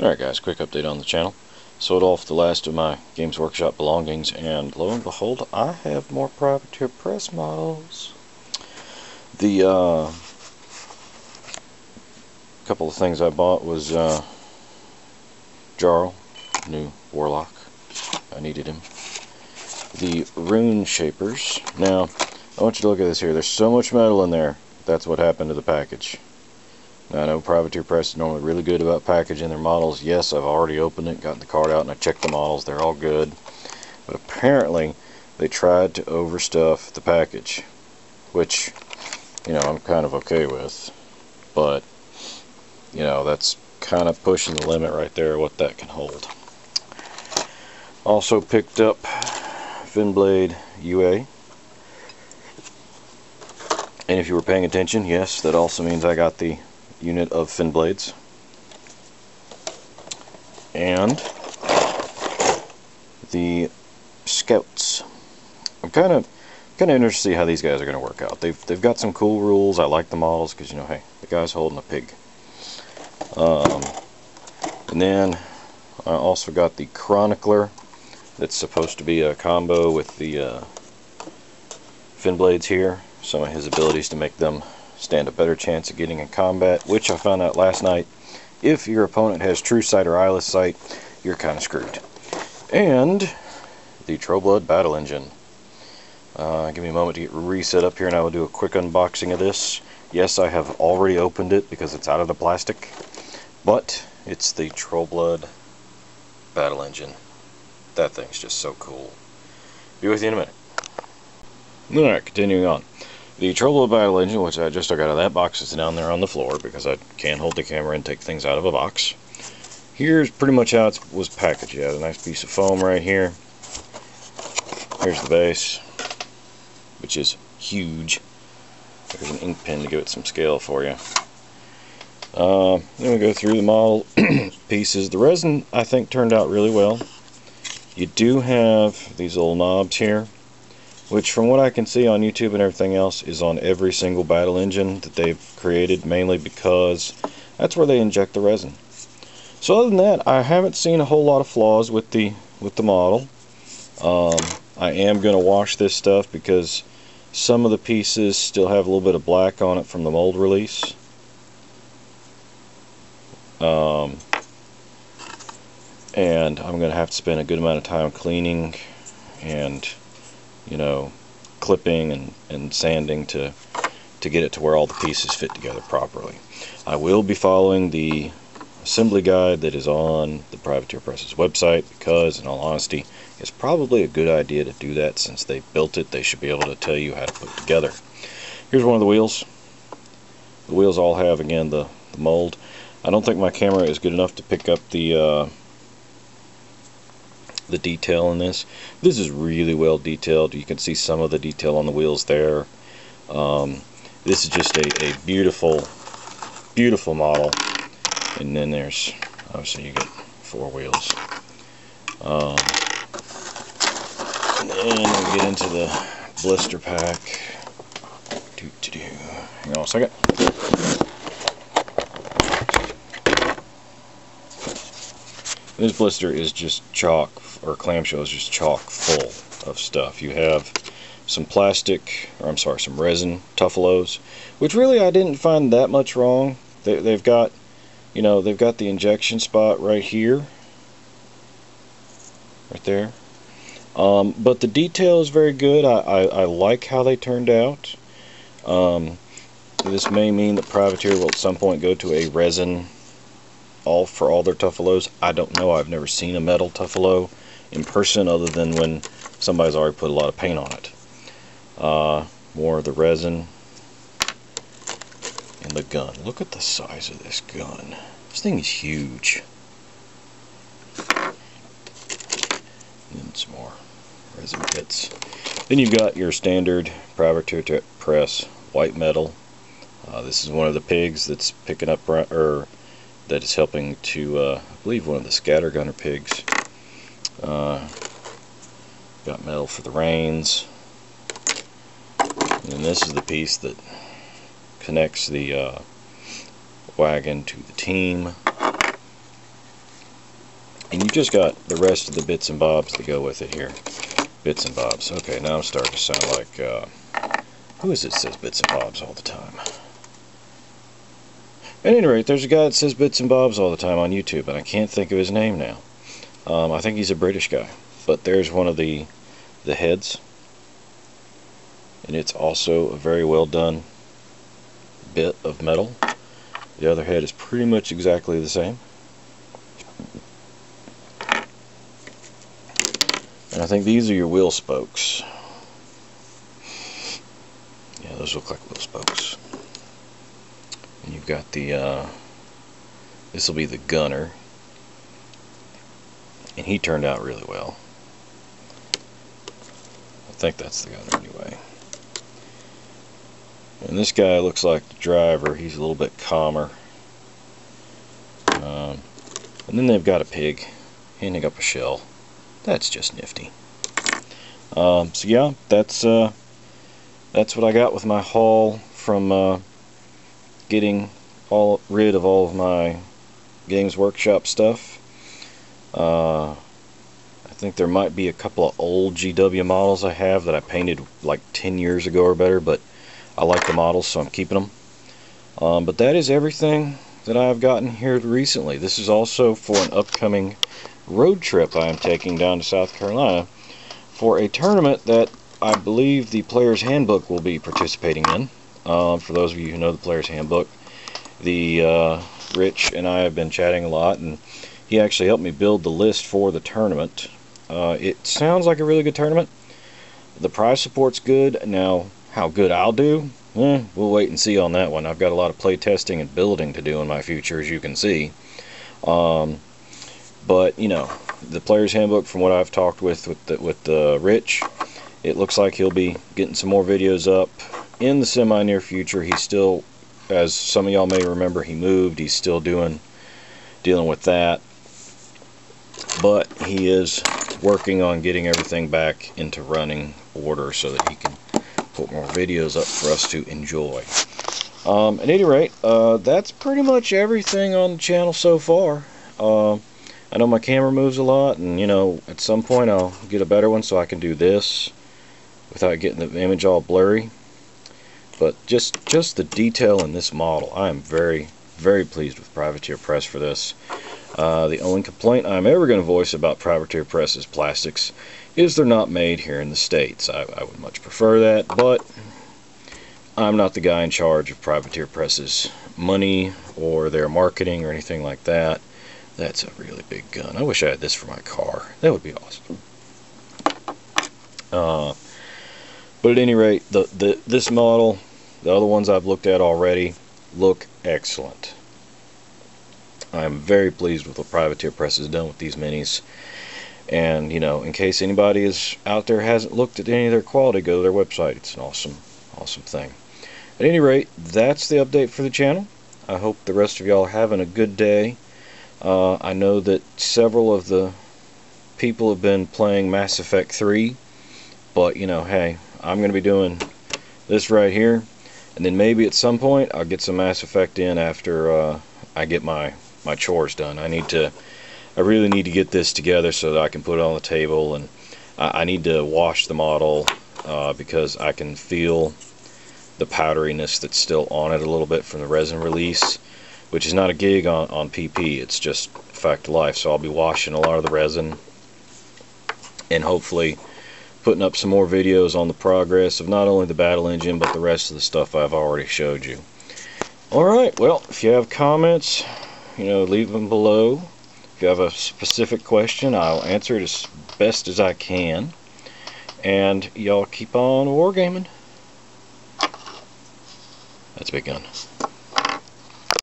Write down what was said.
Alright guys, quick update on the channel. Sold off the last of my Games Workshop belongings, and lo and behold, I have more Privateer Press models. The couple of things I bought was Jarl, new Warlock. I needed him. The runeshapers. Now, I want you to look at this here. There's so much metal in there. That's what happened to the package. Now, I know Privateer Press is normally really good about packaging their models. Yes, I've already opened it, gotten the card out, and I checked the models. They're all good. But apparently, they tried to overstuff the package, which, you know, I'm kind of okay with. But, you know, that's kind of pushing the limit right there, what that can hold. Also picked up Finblade UA. And if you were paying attention, yes, that also means I got the unit of Finblades. And the Scouts. I'm kind of interested to see how these guys are going to work out. They've got some cool rules. I like the models because, you know, hey, the guy's holding a pig. And then I also got the Chronicler. That's supposed to be a combo with the Finblades here. Some of his abilities to make them stand a better chance of getting in combat, which I found out last night. If your opponent has true sight or eyeless sight, you're kind of screwed. And the Trollblood battle engine. Give me a moment to get reset up here and I will do a quick unboxing of this. Yes, I have already opened it because it's out of the plastic, but it's the Trollblood battle engine. That thing's just so cool. Be with you in a minute. Alright, continuing on. The Trollblood battle engine, which I just took out of that box, is down there on the floor because I can't hold the camera and take things out of a box. Here's pretty much how it was packaged. You have a nice piece of foam right here. Here's the base, which is huge. There's an ink pen to give it some scale for you. Then we go through the model pieces. The resin, I think, turned out really well. You do have these little knobs here, which from what I can see on YouTube and everything else is on every single battle engine that they've created, mainly because that's where they inject the resin. So other than that, I haven't seen a whole lot of flaws with the model. I am going to wash this stuff because some of the pieces still have a little bit of black on it from the mold release. And I'm going to have to spend a good amount of time cleaning and, you know, clipping and sanding to get it to where all the pieces fit together properly. I will be following the assembly guide that is on the Privateer Press's website because, in all honesty, it's probably a good idea to do that. Since they built it, they should be able to tell you how to put it together. Here's one of the wheels. The wheels all have, again, the mold. I don't think my camera is good enough to pick up the detail in this. This is really well detailed. You can see some of the detail on the wheels there. This is just a beautiful, beautiful model. And then there's, obviously, you get 4 wheels. And then we get into the blister pack. Hang on a second. This blister is just chock, or clamshell is just chock full of stuff. You have some plastic, or I'm sorry, some resin tuffalos, which really I didn't find that much wrong. They've got, you know, they've got the injection spot right here, right there. But the detail is very good. I like how they turned out. This may mean that Privateer will at some point go to a resin for all their tuffalos. I don't know. I've never seen a metal tuffalo in person other than when somebody's already put a lot of paint on it. More of the resin and the gun. Look at the size of this gun. This thing is huge. And some more resin bits. Then you've got your standard Privateer Press white metal. This is one of the pigs that's picking up, or that is helping to, I believe, one of the scattergunner pigs. Got metal for the reins. And this is the piece that connects the wagon to the team. and you just got the rest of the bits and bobs to go with it here. Bits and bobs. Okay, now I'm starting to sound like, who is it that says bits and bobs all the time? At any rate, there's a guy that says bits and bobs all the time on YouTube, and I can't think of his name now. I think he's a British guy. But there's one of the heads, and it's also a very well done bit of metal. The other head is pretty much exactly the same. And I think these are your wheel spokes. Yeah, those look like wheel spokes. And you've got the, this will be the gunner. And he turned out really well. I think that's the gunner anyway. And this guy looks like the driver. He's a little bit calmer. And then they've got a pig handing up a shell. That's just nifty. So yeah, that's what I got with my haul from getting rid of all of my Games Workshop stuff. I think there might be a couple of old GW models I have that I painted like 10 years ago or better, but I like the models, so I'm keeping them. But that is everything that I've gotten here recently. This is also for an upcoming road trip I am taking down to South Carolina for a tournament that I believe the Player's Handbook will be participating in. For those of you who know the Player's Handbook, the Rich and I have been chatting a lot, and he actually helped me build the list for the tournament. It sounds like a really good tournament. The prize support's good. Now, how good I'll do, we'll wait and see on that one. I've got a lot of play testing and building to do in my future, as you can see. But you know, the Player's Handbook, from what I've talked with Rich, it looks like he'll be getting some more videos up in the semi-near future. He's still, as some of y'all may remember, he moved. He's still dealing with that, but he is working on getting everything back into running order so that he can put more videos up for us to enjoy. At any rate, that's pretty much everything on the channel so far. I know my camera moves a lot, and you know, at some point I'll get a better one so I can do this without getting the image all blurry. But just the detail in this model, I am very, very pleased with Privateer Press for this. The only complaint I'm ever going to voice about Privateer Press's plastics is they're not made here in the States. I would much prefer that, but I'm not the guy in charge of Privateer Press's money or their marketing or anything like that. That's a really big gun. I wish I had this for my car. That would be awesome. But at any rate, this model, the other ones I've looked at already, look excellent. I'm very pleased with what Privateer Press has done with these minis. And, you know, in case anybody is out there hasn't looked at any of their quality, go to their website. It's an awesome, awesome thing. At any rate, that's the update for the channel. I hope the rest of y'all are having a good day. I know that several of the people have been playing Mass Effect 3, but, you know, hey, I'm going to be doing this right here, and then maybe at some point I'll get some Mass Effect in after I get my chores done. I really need to get this together so that I can put it on the table, and I need to wash the model because I can feel the powderiness that's still on it a little bit from the resin release, which is not a gig on PP, it's just fact of life. So I'll be washing a lot of the resin and hopefully putting up some more videos on the progress of not only the battle engine but the rest of the stuff I've already showed you. Alright, well, if you have comments, you know, leave them below. If you have a specific question, I'll answer it as best as I can. And y'all keep on wargaming. That's a big gun.